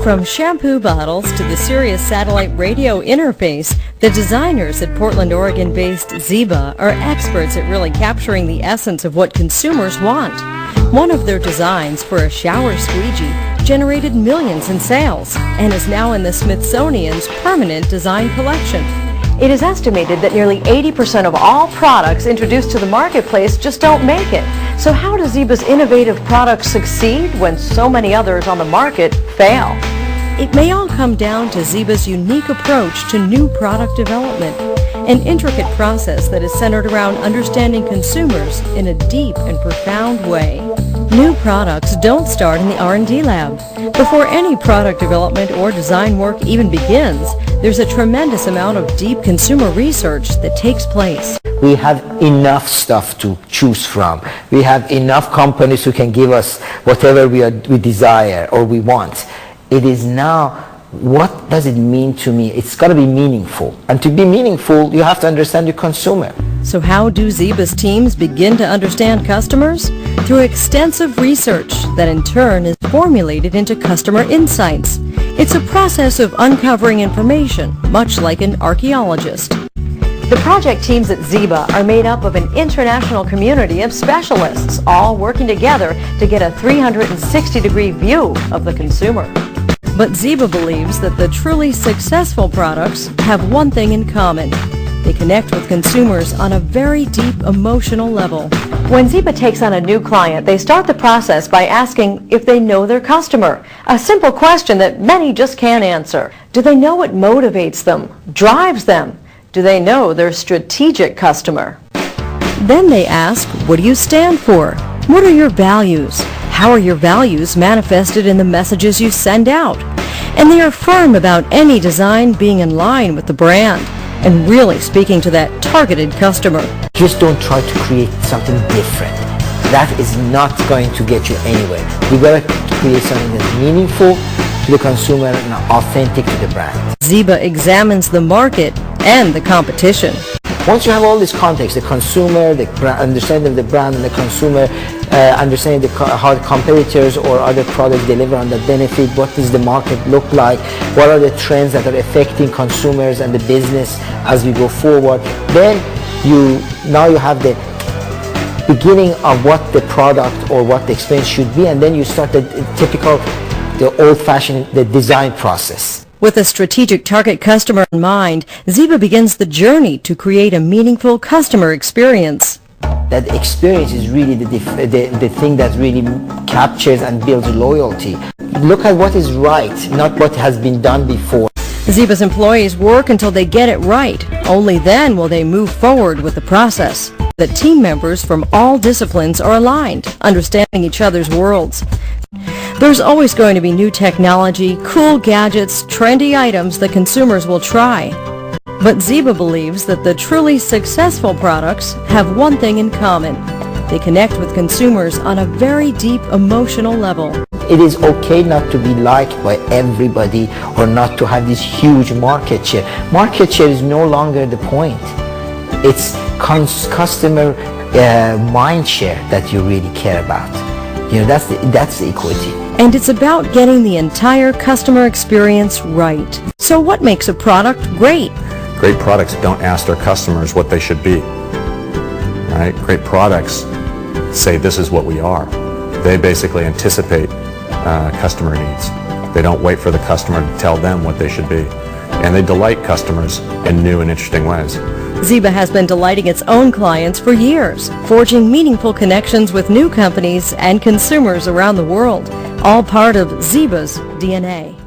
From shampoo bottles to the Sirius satellite radio interface, the designers at Portland, Oregon-based Ziba are experts at really capturing the essence of what consumers want. One of their designs for a shower squeegee generated millions in sales and is now in the Smithsonian's permanent design collection. It is estimated that nearly 80% of all products introduced to the marketplace just don't make it. So how does Ziba's innovative products succeed when so many others on the market fail? It may all come down to Ziba's unique approach to new product development, an intricate process that is centered around understanding consumers in a deep and profound way. New products don't start in the R&D lab. Before any product development or design work even begins, there's a tremendous amount of deep consumer research that takes place. We have enough stuff to choose from. We have enough companies who can give us whatever we desire or we want. It is now, what does it mean to me? It's got to be meaningful. And to be meaningful, you have to understand your consumer. So how do Ziba's teams begin to understand customers? Through extensive research that in turn is formulated into customer insights. It's a process of uncovering information, much like an archaeologist. The project teams at Ziba are made up of an international community of specialists, all working together to get a 360-degree view of the consumer. But Ziba believes that the truly successful products have one thing in common. They connect with consumers on a very deep emotional level. When Ziba takes on a new client, they start the process by asking if they know their customer. A simple question that many just can't answer. Do they know what motivates them, drives them? Do they know their strategic customer? Then they ask, what do you stand for? What are your values? How are your values manifested in the messages you send out? And they are firm about any design being in line with the brand and really speaking to that targeted customer. Just don't try to create something different. That is not going to get you anywhere. You got to create something that's meaningful to the consumer and authentic to the brand. Ziba examines the market and the competition. Once you have all this context, the consumer, the understanding of the brand and the consumer, understanding how the competitors or other products deliver on the benefit, what does the market look like, what are the trends that are affecting consumers and the business as we go forward, then now you have the beginning of what the product or what the experience should be, and then you start the typical, the old-fashioned, the design process. With a strategic target customer in mind, Ziba begins the journey to create a meaningful customer experience. That experience is really the thing that really captures and builds loyalty. Look at what is right, not what has been done before. Ziba's employees work until they get it right. Only then will they move forward with the process. The team members from all disciplines are aligned, understanding each other's worlds. There's always going to be new technology, cool gadgets, trendy items that consumers will try. But Ziba believes that the truly successful products have one thing in common. They connect with consumers on a very deep emotional level. It is okay not to be liked by everybody or not to have this huge market share. Market share is no longer the point. It's customer mind share that you really care about. You know, that's the equity. And it's about getting the entire customer experience right. So what makes a product great? Great products don't ask their customers what they should be. Right? Great products say this is what we are. They basically anticipate customer needs. They don't wait for the customer to tell them what they should be. And they delight customers in new and interesting ways. Ziba has been delighting its own clients for years, forging meaningful connections with new companies and consumers around the world, all part of Ziba's DNA.